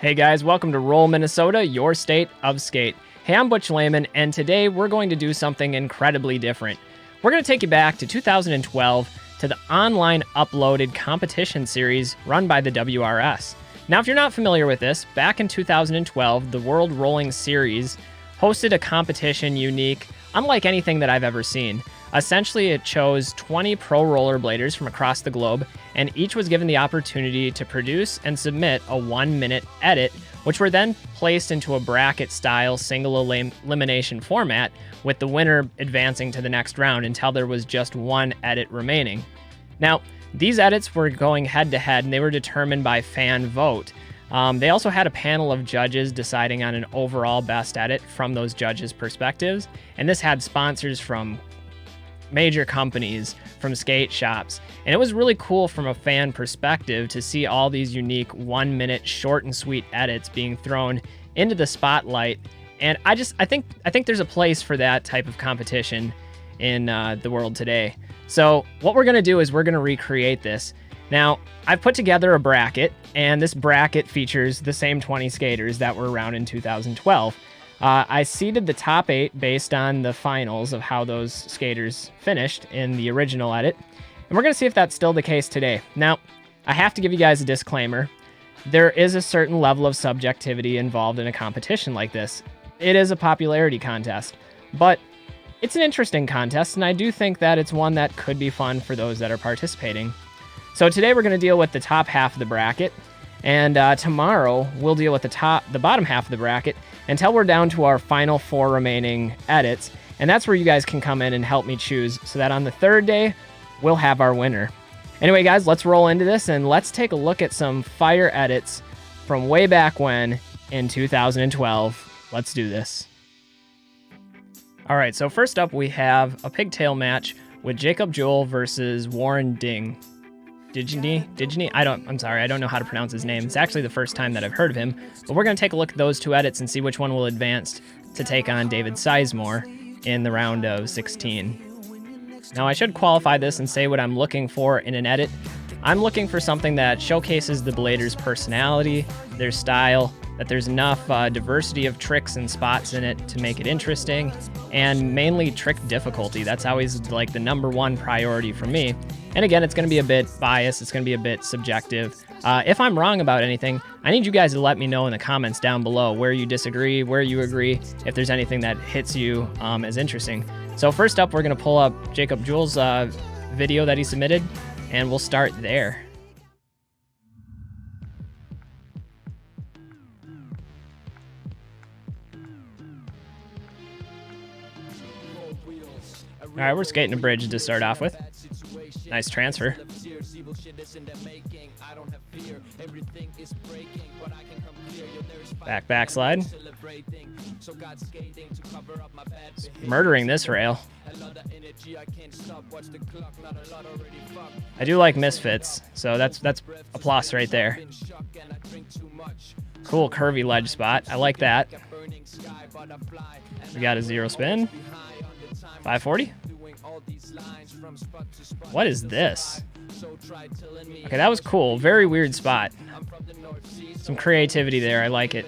Hey guys, welcome to Roll, Minnesota, your state of skate. Hey, I'm Butch Lehman, and today we're going to do something incredibly different. We're going to take you back to 2012 to the online uploaded competition series run by the WRS. Now, if you're not familiar with this, back in 2012, the World Rolling Series hosted a competition unique, unlike anything that I've ever seen. Essentially, it chose 20 pro rollerbladers from across the globe, and each was given the opportunity to produce and submit a 1-minute edit, which were then placed into a bracket-style single-elimination format, with the winner advancing to the next round until there was just one edit remaining. Now, these edits were going head-to-head, and they were determined by fan vote. They also had a panel of judges deciding on an overall best edit from those judges' perspectives, and this had sponsors from major companies, from skate shops, and it was really cool from a fan perspective to see all these unique 1-minute short and sweet edits being thrown into the spotlight. And I think there's a place for that type of competition in the world today. So what we're gonna do is we're gonna recreate this. Now, I've put together a bracket, and this bracket features the same 20 skaters that were around in 2012. I seeded the top 8 based on the finals of how those skaters finished in the original edit, and we're going to see if that's still the case today. Now, I have to give you guys a disclaimer. There is a certain level of subjectivity involved in a competition like this. It is a popularity contest, but it's an interesting contest, and I do think that it's one that could be fun for those that are participating. So today we're going to deal with the top half of the bracket, and tomorrow we'll deal with the bottom half of the bracket until we're down to our final 4 remaining edits, and that's where you guys can come in and help me choose so that on the third day we'll have our winner. Anyway guys, let's roll into this and let's take a look at some fire edits from way back when in 2012. Let's do this. Alright, so first up we have a pigtail match with Juul versus Digne. Digne? I'm sorry, I don't know how to pronounce his name. It's actually the first time that I've heard of him, but we're going to take a look at those 2 edits and see which one will advance to take on David Sizemore in the round of 16. Now, I should qualify this and say what I'm looking for in an edit. I'm looking for something that showcases the blader's personality, their style, that there's enough diversity of tricks and spots in it to make it interesting, and mainly trick difficulty. That's always like the #1 priority for me. And again, it's going to be a bit biased, it's going to be a bit subjective. If I'm wrong about anything, I need you guys to let me know in the comments down below where you disagree, where you agree, if there's anything that hits you as interesting. So first up, we're going to pull up Juul's video that he submitted, and we'll start there. All right, we're skating a bridge to start off with. Nice transfer. Backslide. Murdering this rail. I do like misfits, so that's a plus right there. Cool curvy ledge spot. I like that. We got a 0 spin. 540. What is this? Okay, that was cool. Very weird spot. Some creativity there. I like it.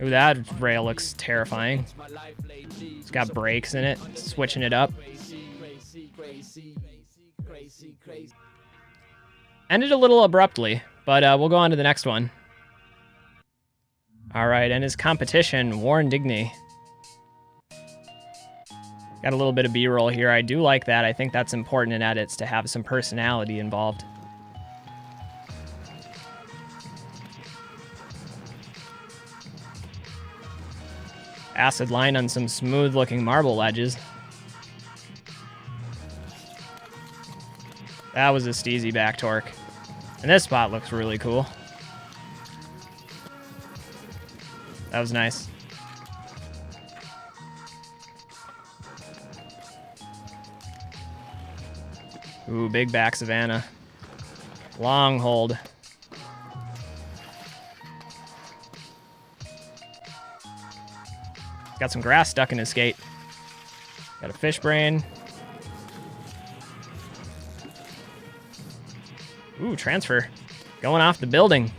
Ooh, that rail looks terrifying. It's got brakes in it. Switching it up. Ended a little abruptly, but we'll go on to the next one. All right, and his competition, Digne. Got a little bit of B-roll here. I do like that. I think that's important in edits to have some personality involved. Acid line on some smooth-looking marble ledges. That was a steezy back torque. And this spot looks really cool. That was nice. Ooh, big back Savannah. Long hold. Got some grass stuck in his skate. Got a fish brain. Ooh, transfer. Going off the building.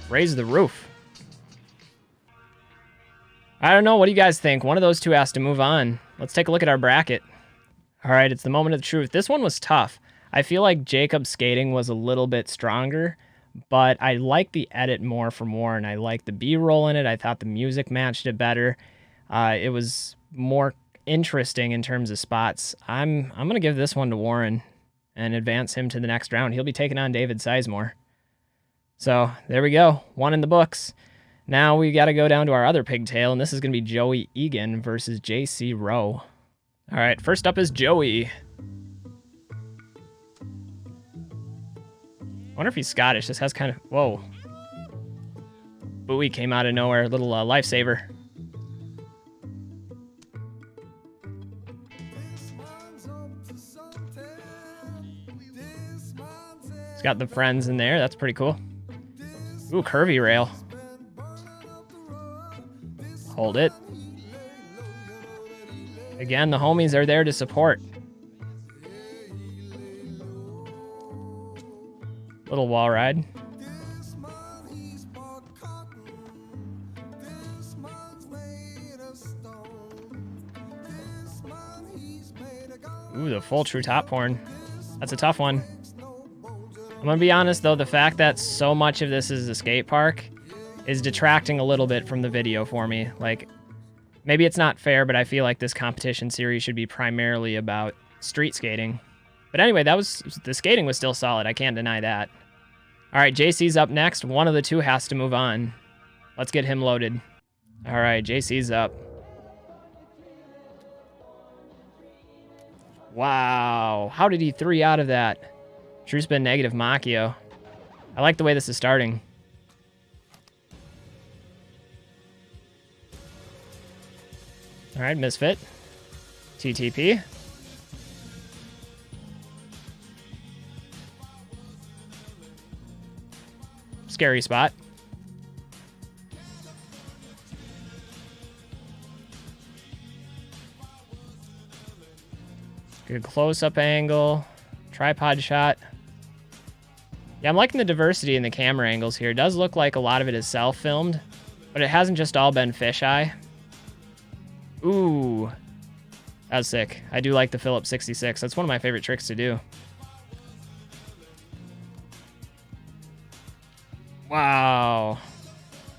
Raise the roof. I don't know. What do you guys think? One of those two has to move on. Let's take a look at our bracket. All right, it's the moment of the truth. This one was tough. I feel like Jacob's skating was a little bit stronger, but I like the edit more from Warren. I like the B-roll in it. I thought the music matched it better. It was more interesting in terms of spots. I'm going to give this one to Warren and advance him to the next round. He'll be taking on David Sizemore. So there we go. One in the books. Now we got to go down to our other pigtail, and this is going to be Joey Egan versus JC Rowe. All right, first up is Joey. I wonder if he's Scottish. This has kind of... Whoa. Buoy came out of nowhere. A little lifesaver. It's got the friends in there. That's pretty cool. Ooh, curvy rail. Hold it. Again, the homies are there to support. Little wall ride. Ooh, the full true top horn. That's a tough one. I'm gonna be honest though, the fact that so much of this is a skate park is detracting a little bit from the video for me. Like, maybe it's not fair, but I feel like this competition series should be primarily about street skating. But anyway, the skating was still solid. I can't deny that. All right, JC's up next. One of the two has to move on. Let's get him loaded. All right, JC's up. Wow, how did he 3 out of that? True spin negative Machio. I like the way this is starting. All right, misfit. TTP. Scary spot. Good close-up angle. Tripod shot. Yeah, I'm liking the diversity in the camera angles here. It does look like a lot of it is self-filmed, but it hasn't just all been fisheye. Ooh. That was sick. I do like the Phillips 66. That's one of my favorite tricks to do. Wow.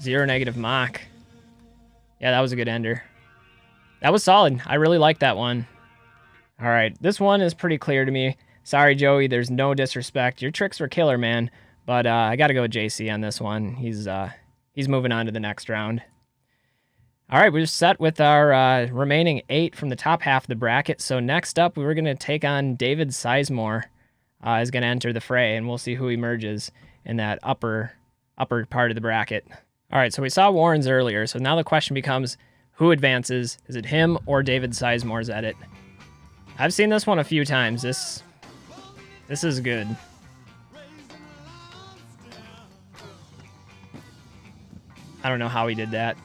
0 negative Mach. Yeah, that was a good ender. That was solid. I really like that one. All right, this one is pretty clear to me. Sorry, Joey, there's no disrespect. Your tricks were killer, man. But I got to go with JC on this one. He's moving on to the next round. All right, we're set with our remaining 8 from the top half of the bracket. So next up, we're going to take on David Sizemore. Is going to enter the fray, and we'll see who emerges in that upper part of the bracket. All right, so we saw Warren's earlier. So now the question becomes, who advances? Is it him or David Sizemore's edit? I've seen this one a few times. This is good. I don't know how he did that.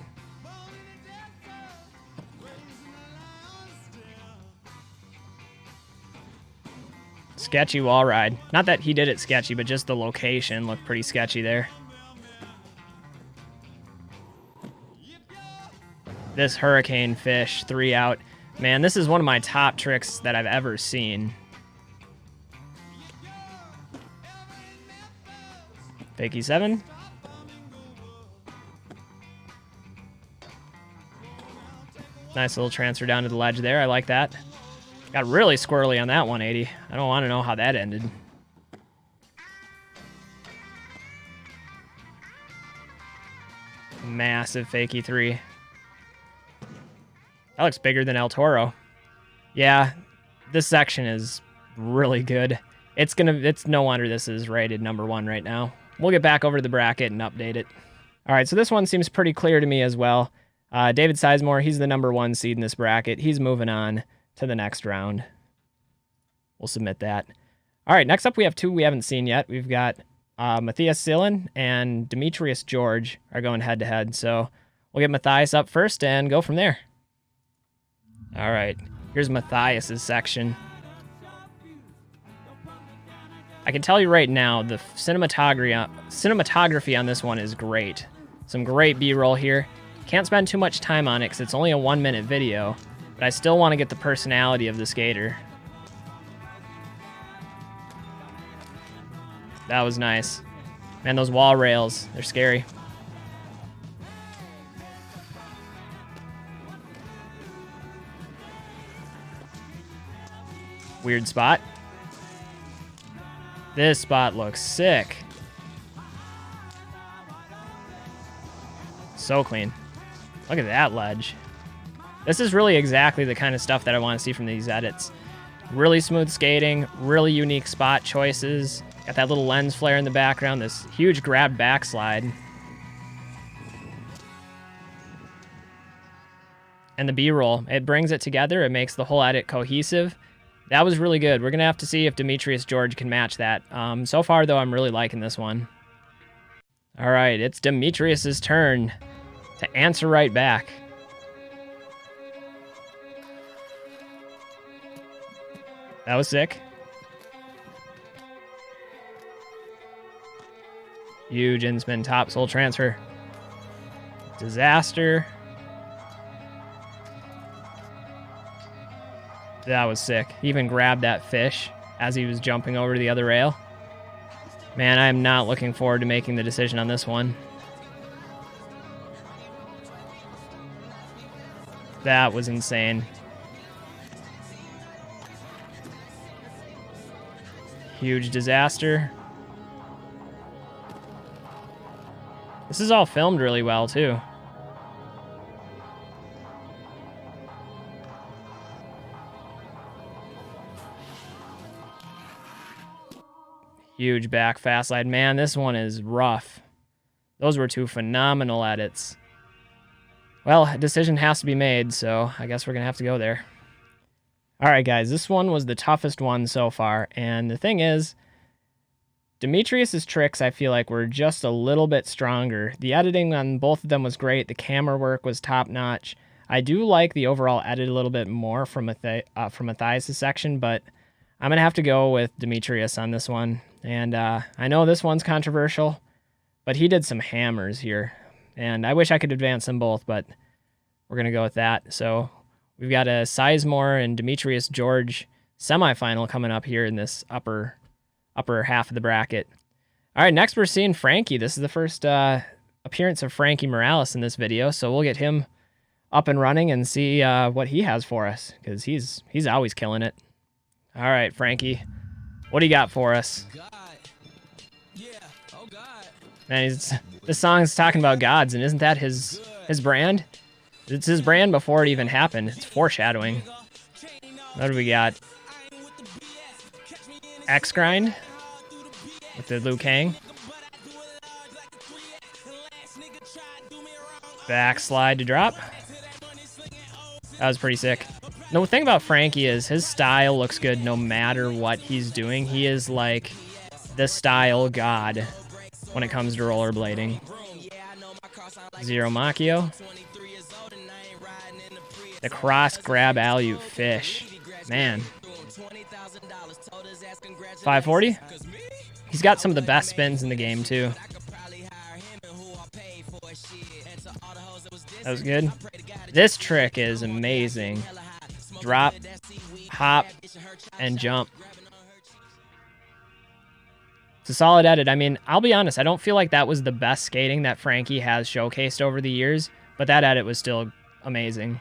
Sketchy wall ride. Not that he did it sketchy, but just the location looked pretty sketchy there. This hurricane fish, 3 out. Man, this is one of my top tricks that I've ever seen. Fakey 7. Nice little transfer down to the ledge there. I like that. Got really squirrely on that 180. I don't want to know how that ended. Massive fakey 3. That looks bigger than El Toro. Yeah, this section is really good. It's no wonder this is rated #1 right now. We'll get back over to the bracket and update it. All right, so this one seems pretty clear to me as well. David Sizemore, he's the #1 seed in this bracket. He's moving on to the next round. We'll submit that. All right, next up we have 2 we haven't seen yet. We've got Mathias Silhan and Demetrius George are going head-to-head. So we'll get Mathias up first and go from there. All right, here's Mathias's section. I can tell you right now, the cinematography on this one is great. Some great B-roll here. Can't spend too much time on it because it's only a 1-minute video, but I still want to get the personality of the skater. That was nice. Man, those wall rails, they're scary. Weird spot. This spot looks sick. So clean. Look at that ledge. This is really exactly the kind of stuff that I want to see from these edits. Really smooth skating, really unique spot choices. Got that little lens flare in the background, this huge grab backslide. And the B-roll, it brings it together. It makes the whole edit cohesive. That was really good. We're going to have to see if Demetrius George can match that. So far, though, I'm really liking this one. All right, it's Demetrius's turn to answer right back. That was sick. Huge in-spin topsoul transfer. Disaster. That was sick. He even grabbed that fish as he was jumping over to the other rail. Man, I am not looking forward to making the decision on this one. That was insane. Huge disaster. This is all filmed really well, too. Huge back fast slide. Man, this one is rough. Those were two phenomenal edits. Well, a decision has to be made, so I guess we're going to have to go there. All right, guys, this one was the toughest one so far, and the thing is, Demetrius's tricks, I feel like, were just a little bit stronger. The editing on both of them was great. The camera work was top-notch. I do like the overall edit a little bit more from Mathias' section, but I'm going to have to go with Demetrius on this one. And I know this one's controversial, but he did some hammers here. And I wish I could advance them both, but we're going to go with that. So we've got a Sizemore and Demetrius George semifinal coming up here in this upper half of the bracket. All right, next we're seeing Frankie. This is the first appearance of Frankie Morales in this video, so we'll get him up and running and see what he has for us, because he's always killing it. All right, Frankie, what do you got for us? God. Yeah. Oh God. Man, this song's talking about gods, and isn't that his brand? It's his brand before it even happened. It's foreshadowing. What do we got? X grind with the Liu Kang. Backslide to drop. That was pretty sick. The thing about Frankie is his style looks good no matter what he's doing. He is like the style god when it comes to rollerblading. Zero Machio. The cross grab alley-oop fish. Man. 540. He's got some of the best spins in the game too. That was good. This trick is amazing. Drop, hop, and jump. It's a solid edit. I mean, I'll be honest, I don't feel like that was the best skating that Frankie has showcased over the years, but that edit was still amazing.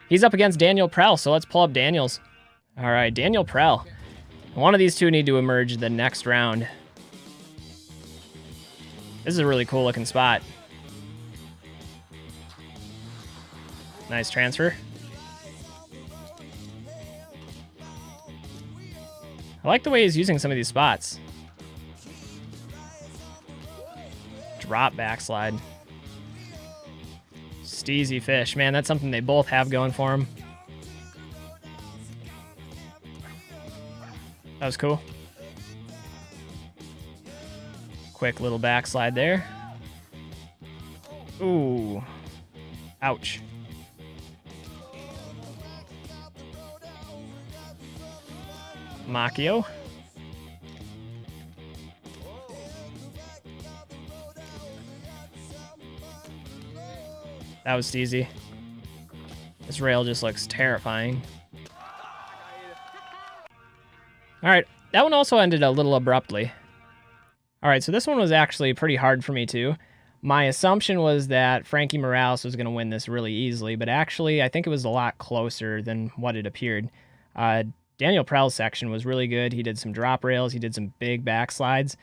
He's up against Daniel Prell, so let's pull up Daniel's. All right, Daniel Prell. One of these two need to emerge the next round. This is a really cool looking spot. Nice transfer. I like the way he's using some of these spots. Drop backslide. Steezy fish. Man, that's something they both have going for them. That was cool. Quick little backslide there. Ooh. Ouch. Machio. That was easy. This rail just looks terrifying. All right, that one also ended a little abruptly. All right, so this one was actually pretty hard for me too. My assumption was that Frankie Morales was going to win this really easily, but actually I think it was a lot closer than what it appeared. Daniel Prell's section was really good. He did some drop rails. He did some big backslides.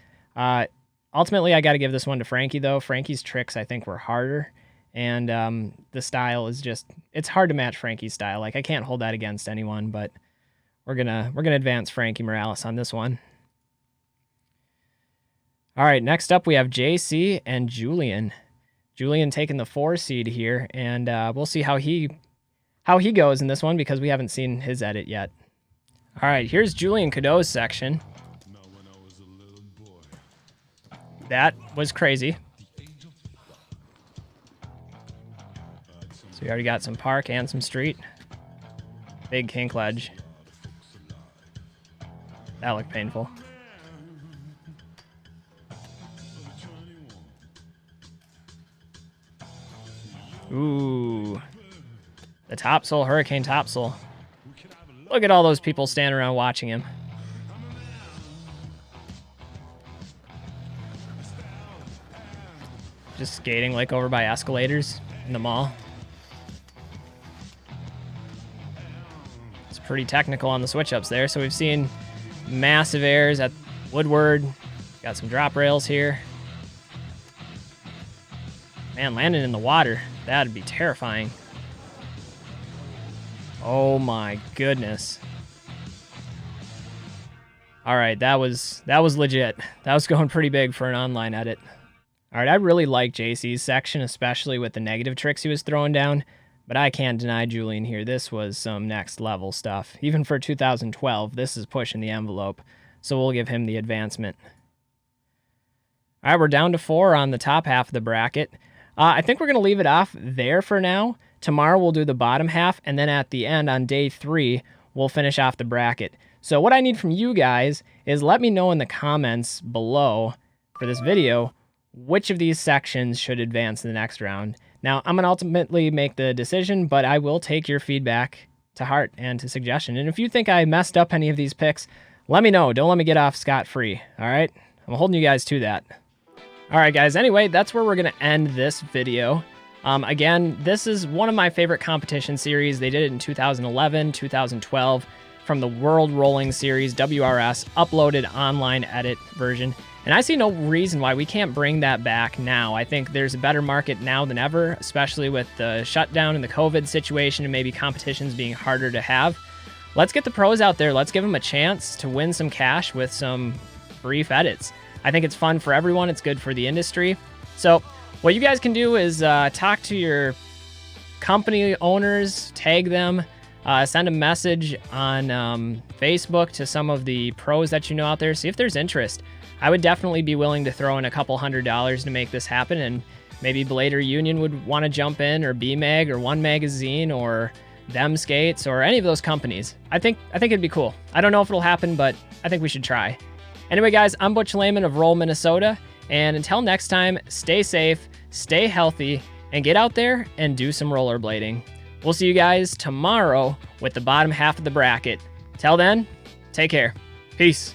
Ultimately, I got to give this one to Frankie, though. Frankie's tricks, I think, were harder, and the style is just, it's hard to match Frankie's style. Like, I can't hold that against anyone, but we're gonna advance Frankie Morales on this one. All right, next up we have JC and Julian. Julian taking the 4 seed here, and we'll see how he goes in this one because we haven't seen his edit yet. All right, here's Julien Cudot's section. That was crazy. So we already got some park and some street. Big kink ledge. That looked painful. Ooh. The topsoul, hurricane topsoul. Look at all those people standing around watching him. Just skating like over by escalators in the mall. It's pretty technical on the switch ups there. So we've seen massive airs at Woodward. Got some drop rails here. Man, landing in the water, that'd be terrifying. Oh my goodness. All right, that was legit. That was going pretty big for an online edit. All right, I really like JC's section, especially with the negative tricks he was throwing down, but I can't deny Julian here. This was some next level stuff. Even for 2012, this is pushing the envelope, so we'll give him the advancement. All right, we're down to 4 on the top half of the bracket. I think we're going to leave it off there for now. Tomorrow we'll do the bottom half, and then at the end on day 3, we'll finish off the bracket. So what I need from you guys is let me know in the comments below for this video which of these sections should advance to the next round. Now, I'm going to ultimately make the decision, but I will take your feedback to heart and to suggestion. And if you think I messed up any of these picks, let me know. Don't let me get off scot-free, all right? I'm holding you guys to that. All right, guys, anyway, that's where we're going to end this video. Again, this is one of my favorite competition series. They did it in 2011, 2012, from the World Rolling Series, WRS, uploaded online edit version. And I see no reason why we can't bring that back now. I think there's a better market now than ever, especially with the shutdown and the COVID situation and maybe competitions being harder to have. Let's get the pros out there. Let's give them a chance to win some cash with some brief edits. I think it's fun for everyone. It's good for the industry. So what you guys can do is talk to your company owners, tag them, send a message on Facebook to some of the pros that you know out there. See if there's interest. I would definitely be willing to throw in a couple $100 to make this happen, and maybe Blade or Union would want to jump in, or B-Mag, or One Magazine, or Them Skates, or any of those companies. I think it'd be cool. I don't know if it'll happen, but I think we should try. Anyway, guys, I'm Butch Lehman of Roll, Minnesota, and until next time, stay safe, stay healthy, and get out there and do some rollerblading. We'll see you guys tomorrow with the bottom half of the bracket. Till then, take care. Peace.